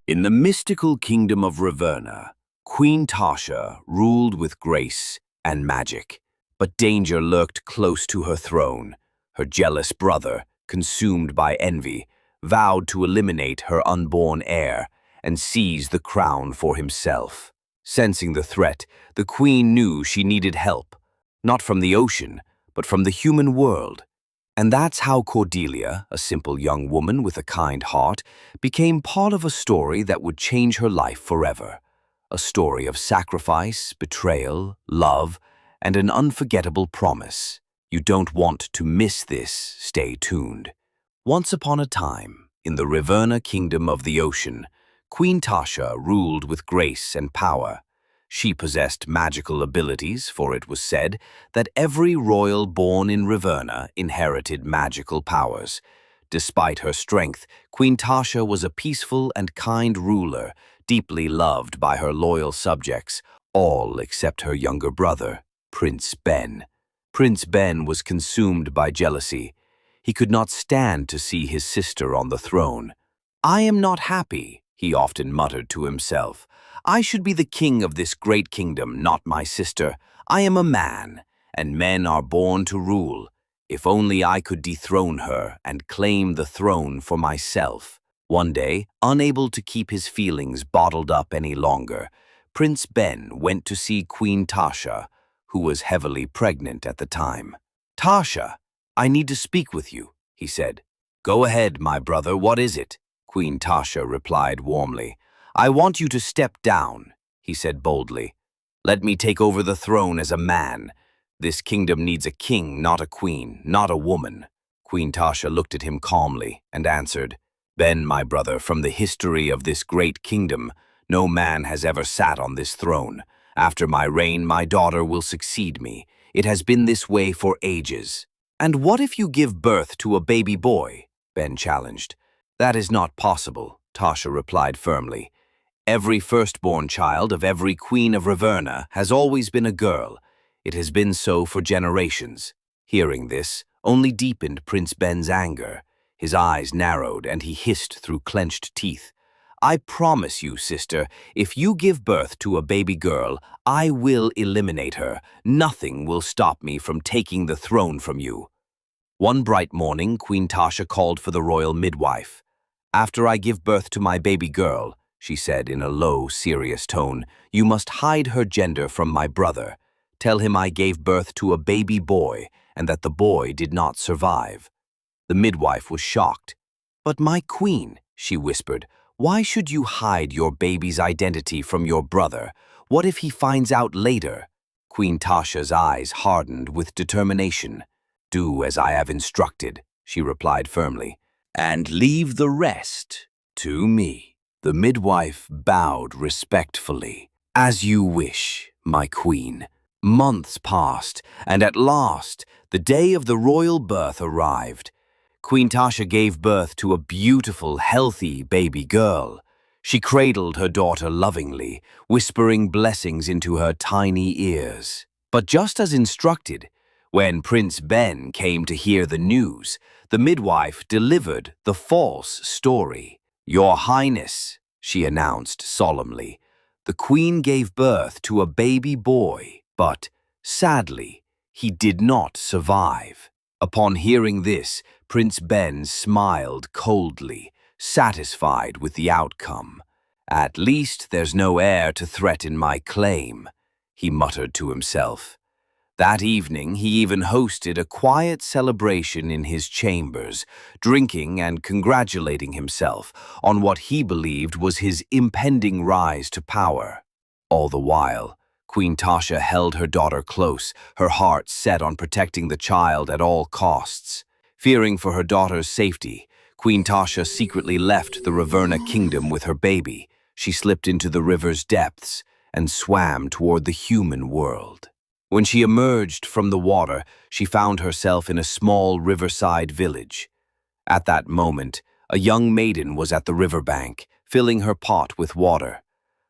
In the mystical kingdom of Raverna, Queen Tasha ruled with grace and magic, but danger lurked close to her throne. Her jealous brother, consumed by envy, vowed to eliminate her unborn heir and seize the crown for himself. Sensing the threat, the queen knew she needed help, not from the ocean, but from the human world. And that's how Cordelia, a simple young woman with a kind heart, became part of a story that would change her life forever. A story of sacrifice, betrayal, love, and an unforgettable promise. You don't want to miss this, stay tuned. Once upon a time, in the Raverna kingdom of the ocean, Queen Tasha ruled with grace and power. She possessed magical abilities, for it was said that every royal born in Raverna inherited magical powers. Despite her strength, Queen Tasha was a peaceful and kind ruler, deeply loved by her loyal subjects, all except her younger brother, Prince Ben. Prince Ben was consumed by jealousy. He could not stand to see his sister on the throne. "I am not happy," he often muttered to himself. "I should be the king of this great kingdom, not my sister. I am a man, and men are born to rule. If only I could dethrone her and claim the throne for myself." One day, unable to keep his feelings bottled up any longer, Prince Ben went to see Queen Tasha, who was heavily pregnant at the time. "Tasha, I need to speak with you," he said. "Go ahead, my brother, what is it?" Queen Tasha replied warmly. "I want you to step down," he said boldly. "Let me take over the throne as a man. This kingdom needs a king, not a queen, not a woman." Queen Tasha looked at him calmly and answered, "Ben, my brother, from the history of this great kingdom, no man has ever sat on this throne. After my reign, my daughter will succeed me. It has been this way for ages." "And what if you give birth to a baby boy?" Ben challenged. "That is not possible," Tasha replied firmly. "Every firstborn child of every queen of Raverna has always been a girl. It has been so for generations." Hearing this only deepened Prince Ben's anger. His eyes narrowed and he hissed through clenched teeth. "I promise you, sister, if you give birth to a baby girl, I will eliminate her. Nothing will stop me from taking the throne from you." One bright morning, Queen Tasha called for the royal midwife. "After I give birth to my baby girl," she said in a low, serious tone, "you must hide her gender from my brother. Tell him I gave birth to a baby boy and that the boy did not survive." The midwife was shocked. "But my queen," she whispered, "why should you hide your baby's identity from your brother? What if he finds out later?" Queen Tasha's eyes hardened with determination. "Do as I have instructed," she replied firmly, "and leave the rest to me." The midwife bowed respectfully. "As you wish, my queen." Months passed, and at last, the day of the royal birth arrived. Queen Tasha gave birth to a beautiful, healthy baby girl. She cradled her daughter lovingly, whispering blessings into her tiny ears. But just as instructed, when Prince Ben came to hear the news, the midwife delivered the false story. "Your Highness," she announced solemnly, "the queen gave birth to a baby boy, but, sadly, he did not survive." Upon hearing this, Prince Ben smiled coldly, satisfied with the outcome. "At least there's no heir to threaten my claim," he muttered to himself. That evening, he even hosted a quiet celebration in his chambers, drinking and congratulating himself on what he believed was his impending rise to power. All the while, Queen Tasha held her daughter close, her heart set on protecting the child at all costs. Fearing for her daughter's safety, Queen Tasha secretly left the Raverna kingdom with her baby. She slipped into the river's depths and swam toward the human world. When she emerged from the water, she found herself in a small riverside village. At that moment, a young maiden was at the riverbank, filling her pot with water.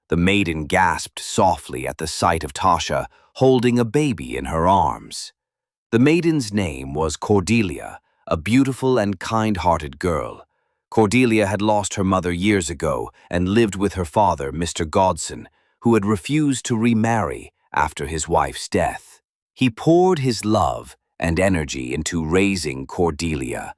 The maiden gasped softly at the sight of Tasha, holding a baby in her arms. The maiden's name was Cordelia, a beautiful and kind-hearted girl. Cordelia had lost her mother years ago and lived with her father, Mr. Godson, who had refused to remarry after his wife's death. He poured his love and energy into raising Cordelia,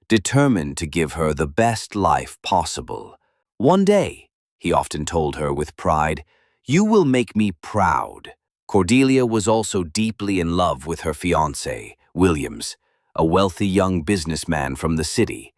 determined to give her the best life possible. "One day," he often told her with pride, "you will make me proud." Cordelia was also deeply in love with her fiancé, Williams, a wealthy young businessman from the city.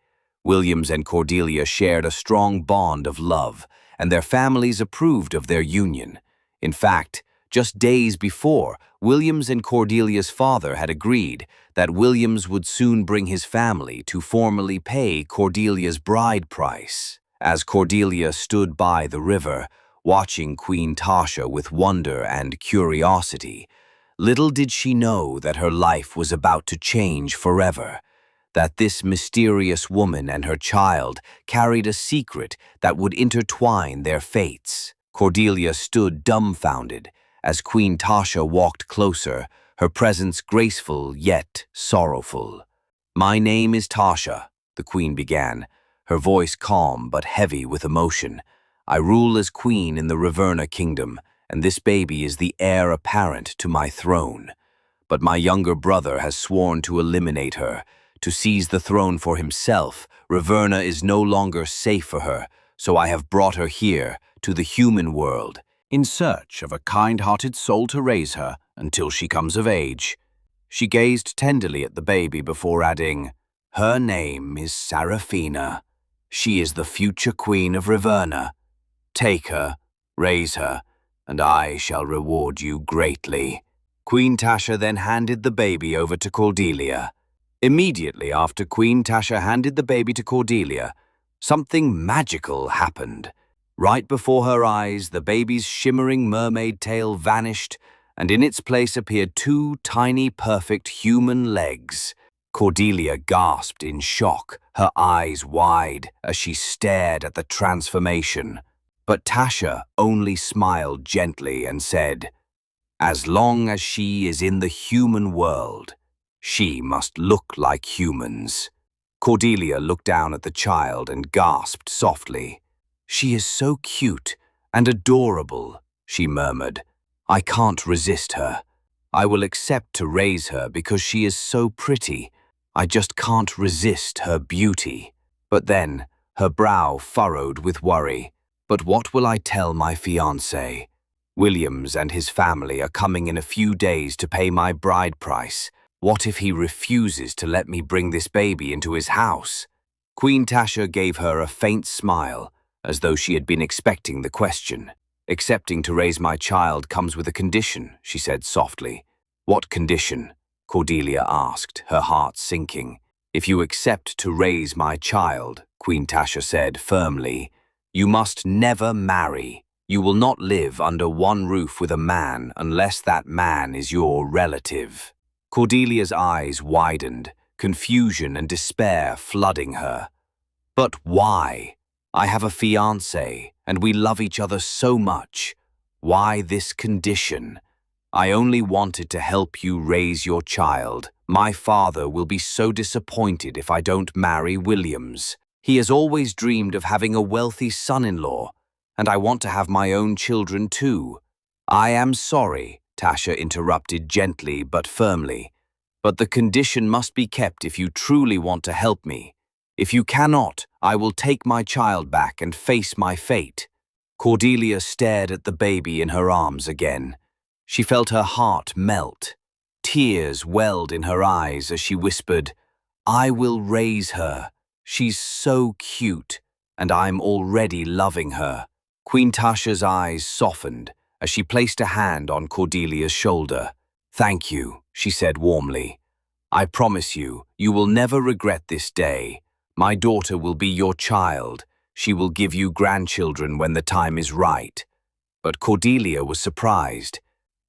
Williams and Cordelia shared a strong bond of love, and their families approved of their union. In fact, just days before, Williams and Cordelia's father had agreed that Williams would soon bring his family to formally pay Cordelia's bride price. As Cordelia stood by the river, watching Queen Tasha with wonder and curiosity, little did she know that her life was about to change forever, that this mysterious woman and her child carried a secret that would intertwine their fates. Cordelia stood dumbfounded as Queen Tasha walked closer, her presence graceful yet sorrowful. "My name is Tasha," the queen began, her voice calm but heavy with emotion. "I rule as queen in the Raverna kingdom, and this baby is the heir apparent to my throne. But my younger brother has sworn to eliminate her, to seize the throne for himself. Raverna is no longer safe for her, so I have brought her here, to the human world, in search of a kind-hearted soul to raise her until she comes of age." She gazed tenderly at the baby before adding, "Her name is Seraphina. She is the future queen of Raverna. Take her, raise her, and I shall reward you greatly." Queen Tasha then handed the baby over to Cordelia. Immediately after Queen Tasha handed the baby to Cordelia, something magical happened. Right before her eyes, the baby's shimmering mermaid tail vanished, and in its place appeared two tiny, perfect human legs. Cordelia gasped in shock, her eyes wide as she stared at the transformation. But Tasha only smiled gently and said, "As long as she is in the human world, she must look like humans." Cordelia looked down at the child and gasped softly. "She is so cute and adorable," she murmured. "I can't resist her. I will accept to raise her because she is so pretty. I just can't resist her beauty." But then, her brow furrowed with worry. "But what will I tell my fiancé? Williams and his family are coming in a few days to pay my bride price. What if he refuses to let me bring this baby into his house?" Queen Tasha gave her a faint smile, as though she had been expecting the question. "Accepting to raise my child comes with a condition," she said softly. "What condition?" Cordelia asked, her heart sinking. "If you accept to raise my child," Queen Tasha said firmly, "you must never marry. You will not live under one roof with a man unless that man is your relative." Cordelia's eyes widened, confusion and despair flooding her. "But why? I have a fiancé, and we love each other so much. Why this condition? I only wanted to help you raise your child. My father will be so disappointed if I don't marry Williams. He has always dreamed of having a wealthy son-in-law, and I want to have my own children too." "I am sorry," Tasha interrupted gently but firmly, "but the condition must be kept if you truly want to help me. If you cannot, I will take my child back and face my fate." Cordelia stared at the baby in her arms again. She felt her heart melt. Tears welled in her eyes as she whispered, "I will raise her. She's so cute, and I'm already loving her." Queen Tasha's eyes softened as she placed a hand on Cordelia's shoulder. "Thank you," she said warmly. "I promise you, you will never regret this day. My daughter will be your child. She will give you grandchildren when the time is right." But Cordelia was surprised.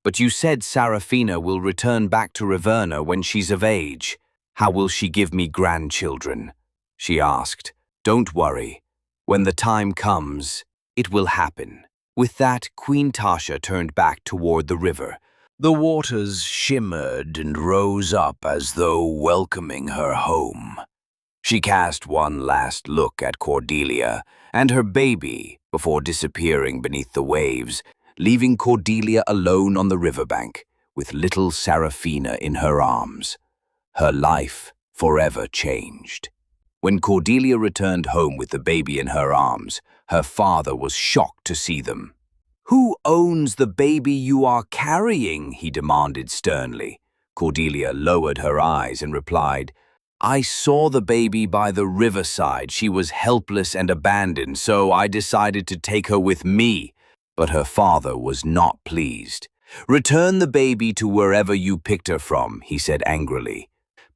"But you said Seraphina will return back to Raverna when she's of age. How will she give me grandchildren?" she asked. "Don't worry. When the time comes, it will happen." With that, Queen Tasha turned back toward the river. The waters shimmered and rose up as though welcoming her home. She cast one last look at Cordelia and her baby before disappearing beneath the waves, leaving Cordelia alone on the riverbank with little Seraphina in her arms. Her life forever changed. When Cordelia returned home with the baby in her arms, her father was shocked to see them. "Who owns the baby you are carrying?" he demanded sternly. Cordelia lowered her eyes and replied, "I saw the baby by the riverside. She was helpless and abandoned, so I decided to take her with me." But her father was not pleased. "Return the baby to wherever you picked her from," he said angrily.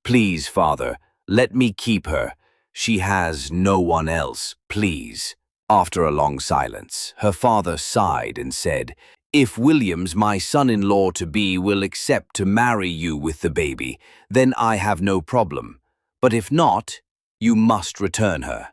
"Please, father, let me keep her. She has no one else, please." After a long silence, her father sighed and said, "If Williams, my son-in-law-to-be, will accept to marry you with the baby, then I have no problem. But if not, you must return her."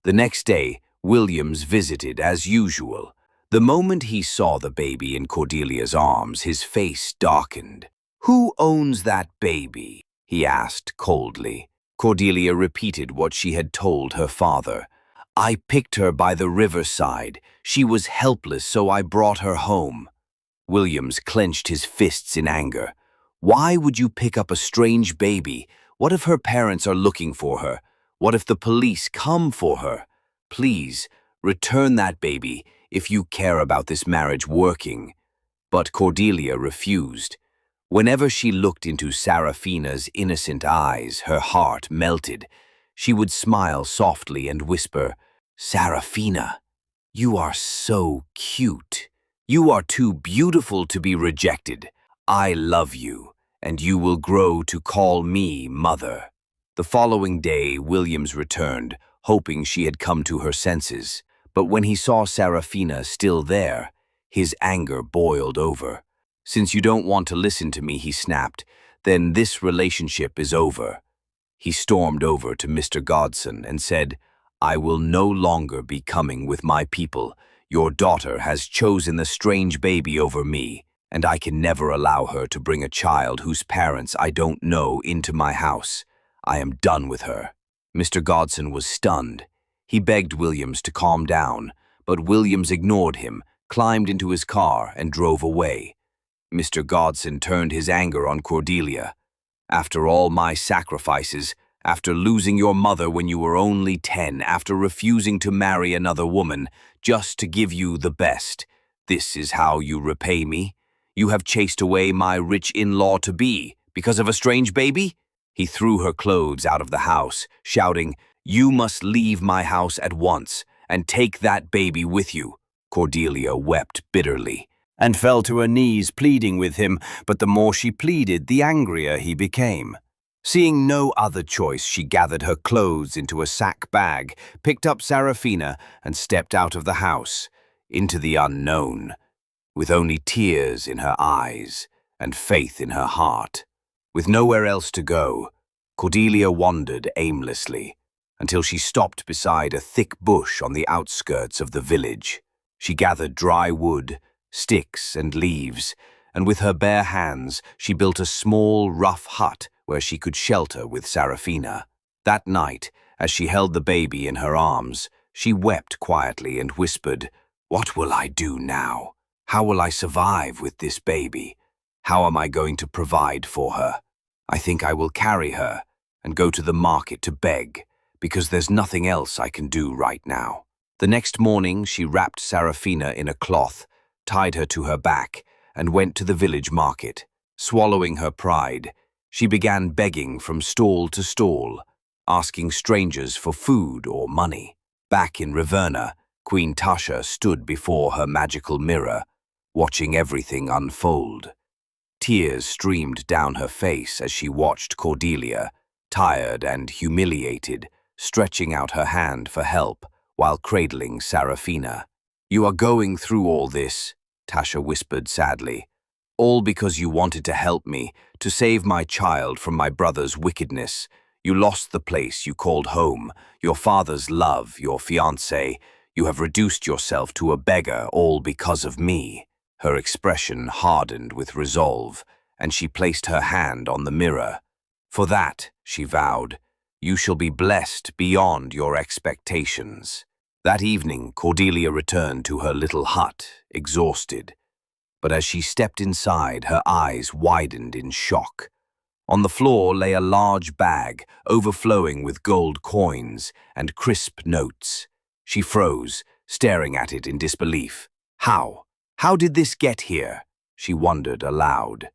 The next day, Williams visited as usual. The moment he saw the baby in Cordelia's arms, his face darkened. "Who owns that baby?" he asked coldly. Cordelia repeated what she had told her father. "I picked her by the riverside. She was helpless, so I brought her home." Williams clenched his fists in anger. "Why would you pick up a strange baby? What if her parents are looking for her? What if the police come for her? Please, return that baby if you care about this marriage working." But Cordelia refused. Whenever she looked into Seraphina's innocent eyes, her heart melted. She would smile softly and whisper, "Seraphina, you are so cute. You are too beautiful to be rejected. I love you, and you will grow to call me mother." The following day, Williams returned, hoping she had come to her senses. But when he saw Seraphina still there, his anger boiled over. "Since you don't want to listen to me," he snapped, "then this relationship is over." He stormed over to Mr. Godson and said, "I will no longer be coming with my people. Your daughter has chosen the strange baby over me, and I can never allow her to bring a child whose parents I don't know into my house. I am done with her." Mr. Godson was stunned. He begged Williams to calm down, but Williams ignored him, climbed into his car, and drove away. Mr. Godson turned his anger on Cordelia. "After all my sacrifices, after losing your mother when you were only 10, after refusing to marry another woman, just to give you the best, this is how you repay me? You have chased away my rich in-law-to-be because of a strange baby?" He threw her clothes out of the house, shouting, "You must leave my house at once, and take that baby with you." Cordelia wept bitterly and fell to her knees pleading with him, but the more she pleaded, the angrier he became. Seeing no other choice, she gathered her clothes into a sack bag, picked up Seraphina, and stepped out of the house, into the unknown, with only tears in her eyes and faith in her heart. With nowhere else to go, Cordelia wandered aimlessly until she stopped beside a thick bush on the outskirts of the village. She gathered dry wood, sticks and leaves, and with her bare hands she built a small, rough hut where she could shelter with Seraphina. That night, as she held the baby in her arms, she wept quietly and whispered, "What will I do now? How will I survive with this baby? How am I going to provide for her? I think I will carry her and go to the market to beg, because there's nothing else I can do right now." The next morning, she wrapped Seraphina in a cloth, tied her to her back, and went to the village market. Swallowing her pride, she began begging from stall to stall, asking strangers for food or money. Back in Ravenna, Queen Tasha stood before her magical mirror, watching everything unfold. Tears streamed down her face as she watched Cordelia, tired and humiliated, stretching out her hand for help while cradling Seraphina. "You are going through all this," Tasha whispered sadly, "all because you wanted to help me, to save my child from my brother's wickedness. You lost the place you called home, your father's love, your fiancé. You have reduced yourself to a beggar, all because of me." Her expression hardened with resolve, and she placed her hand on the mirror. "For that," she vowed, You shall be blessed beyond your expectations." That evening, Cordelia returned to her little hut, exhausted. But as she stepped inside, her eyes widened in shock. On the floor lay a large bag, overflowing with gold coins and crisp notes. She froze, staring at it in disbelief. How? How did this get here? She wondered aloud.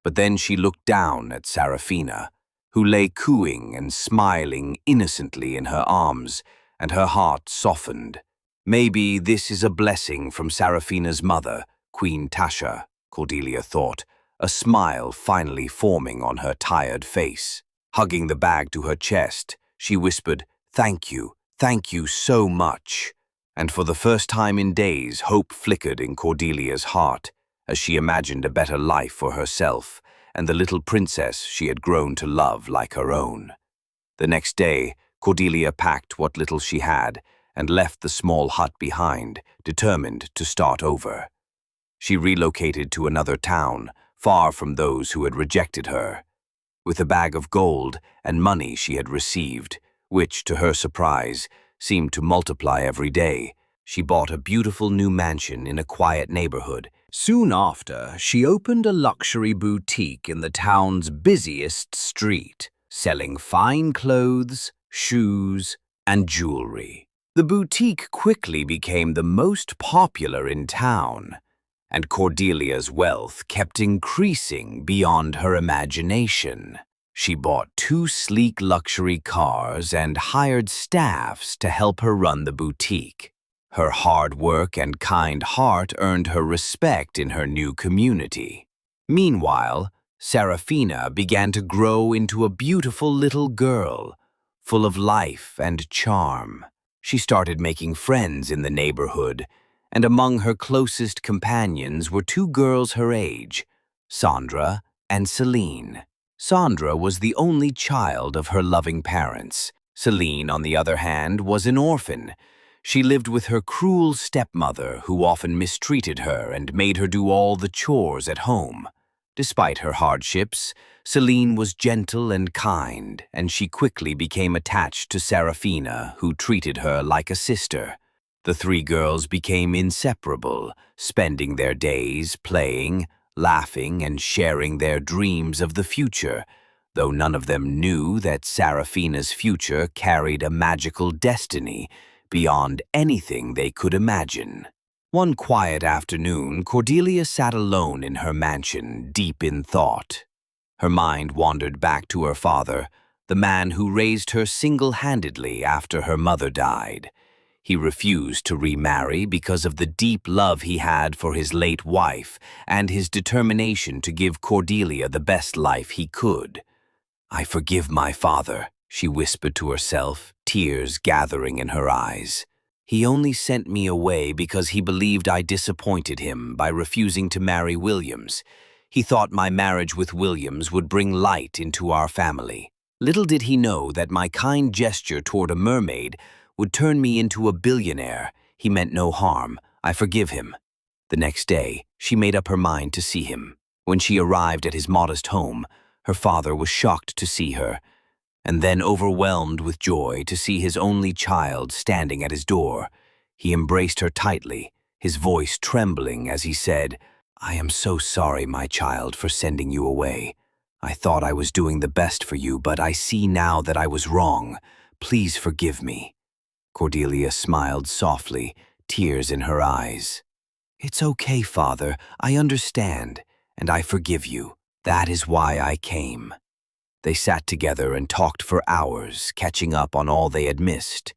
But then she looked down at Serafina, who lay cooing and smiling innocently in her arms, and her heart softened. Maybe this is a blessing from Serafina's mother, Queen Tasha, Cordelia thought, a smile finally forming on her tired face. Hugging the bag to her chest, she whispered, thank you so much." And for the first time in days, hope flickered in Cordelia's heart as she imagined a better life for herself and the little princess she had grown to love like her own. The next day, Cordelia packed what little she had and left the small hut behind, determined to start over. She relocated to another town, far from those who had rejected her. With a bag of gold and money she had received, which, to her surprise, seemed to multiply every day, she bought a beautiful new mansion in a quiet neighborhood. Soon after, she opened a luxury boutique in the town's busiest street, selling fine clothes, shoes, and jewelry. The boutique quickly became the most popular in town, and Cordelia's wealth kept increasing beyond her imagination. She bought 2 sleek luxury cars and hired staffs to help her run the boutique. Her hard work and kind heart earned her respect in her new community. Meanwhile, Serafina began to grow into a beautiful little girl, full of life and charm. She started making friends in the neighborhood, and among her closest companions were 2 girls her age, Sandra and Celine. Sandra was the only child of her loving parents. Celine, on the other hand, was an orphan. She lived with her cruel stepmother, who often mistreated her and made her do all the chores at home. Despite her hardships, Celine was gentle and kind, and she quickly became attached to Serafina, who treated her like a sister. The 3 girls became inseparable, spending their days playing, laughing, and sharing their dreams of the future, though none of them knew that Serafina's future carried a magical destiny beyond anything they could imagine. One quiet afternoon, Cordelia sat alone in her mansion, deep in thought. Her mind wandered back to her father, the man who raised her single-handedly after her mother died. He refused to remarry because of the deep love he had for his late wife and his determination to give Cordelia the best life he could. "I forgive my father," she whispered to herself, tears gathering in her eyes. "He only sent me away because he believed I disappointed him by refusing to marry Williams. He thought my marriage with Williams would bring light into our family. Little did he know that my kind gesture toward a mermaid would turn me into a billionaire. He meant no harm. I forgive him." The next day, she made up her mind to see him. When she arrived at his modest home, her father was shocked to see her, and then overwhelmed with joy to see his only child standing at his door. He embraced her tightly, his voice trembling as he said, "I am so sorry, my child, for sending you away. I thought I was doing the best for you, but I see now that I was wrong. Please forgive me." Cordelia smiled softly, tears in her eyes. "It's okay, Father. I understand, and I forgive you. That is why I came." They sat together and talked for hours, catching up on all they had missed.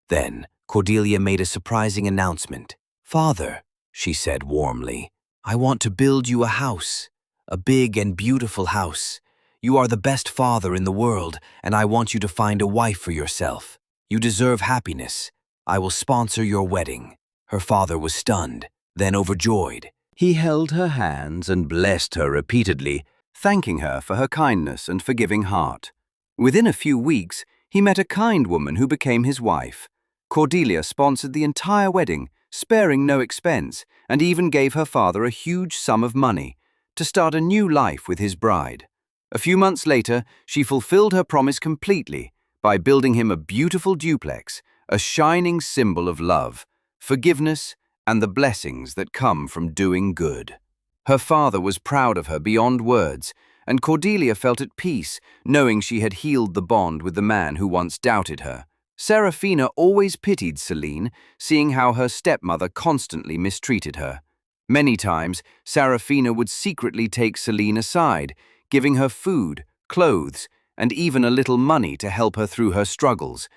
Then, Cordelia made a surprising announcement. "Father," she said warmly, "I want to build you a house, a big and beautiful house. You are the best father in the world, and I want you to find a wife for yourself. You deserve happiness. I will sponsor your wedding." Her father was stunned, then overjoyed. He held her hands and blessed her repeatedly, thanking her for her kindness and forgiving heart. Within a few weeks, he met a kind woman who became his wife. Cordelia sponsored the entire wedding, sparing no expense, and even gave her father a huge sum of money to start a new life with his bride. A few months later, she fulfilled her promise completely, by building him a beautiful duplex, a shining symbol of love, forgiveness, and the blessings that come from doing good. Her father was proud of her beyond words, and Cordelia felt at peace, knowing she had healed the bond with the man who once doubted her. Serafina always pitied Celine, seeing how her stepmother constantly mistreated her. Many times, Serafina would secretly take Celine aside, giving her food, clothes, and even a little money to help her through her struggles.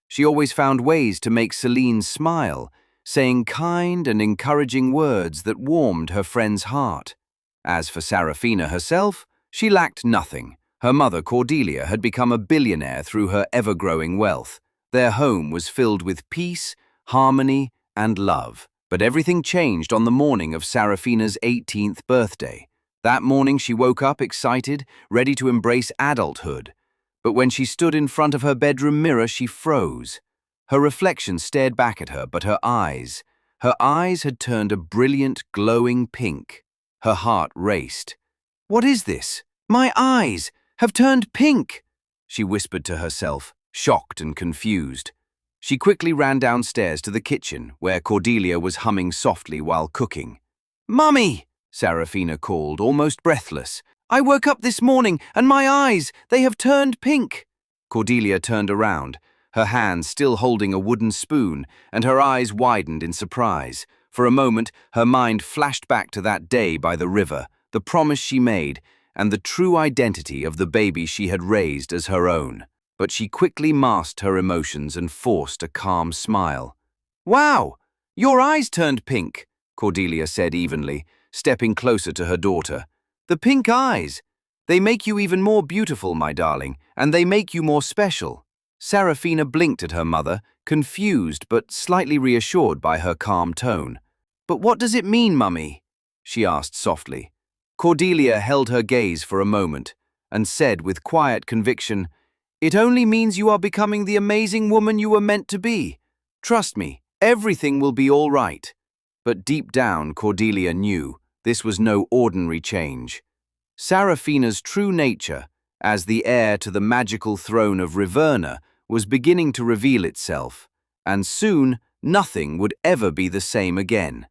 She always found ways to make Celine smile, saying kind and encouraging words that warmed her friend's heart. As for Serafina herself, she lacked nothing. Her mother, Cordelia, had become a billionaire through her ever-growing wealth. Their home was filled with peace, harmony, and love. But everything changed on the morning of Serafina's 18th birthday. That morning she woke up excited, ready to embrace adulthood. But when she stood in front of her bedroom mirror, she froze. Her reflection stared back at her, but her eyes had turned a brilliant, glowing pink. Her heart raced. "What is this? My eyes have turned pink," she whispered to herself, shocked and confused. She quickly ran downstairs to the kitchen, where Cordelia was humming softly while cooking. "Mummy!" Serafina called, almost breathless. "I woke up this morning, and my eyes, they have turned pink." Cordelia turned around, her hands still holding a wooden spoon, and her eyes widened in surprise. For a moment, her mind flashed back to that day by the river, the promise she made, and the true identity of the baby she had raised as her own. But she quickly masked her emotions and forced a calm smile. "Wow, your eyes turned pink," Cordelia said evenly, stepping closer to her daughter. "The pink eyes. They make you even more beautiful, my darling, and they make you more special." Serafina blinked at her mother, confused but slightly reassured by her calm tone. "But what does it mean, Mummy?" she asked softly. Cordelia held her gaze for a moment and said with quiet conviction, "It only means you are becoming the amazing woman you were meant to be. Trust me, everything will be all right." But deep down, Cordelia knew this was no ordinary change. Serafina's true nature, as the heir to the magical throne of Riverna, was beginning to reveal itself, and soon nothing would ever be the same again.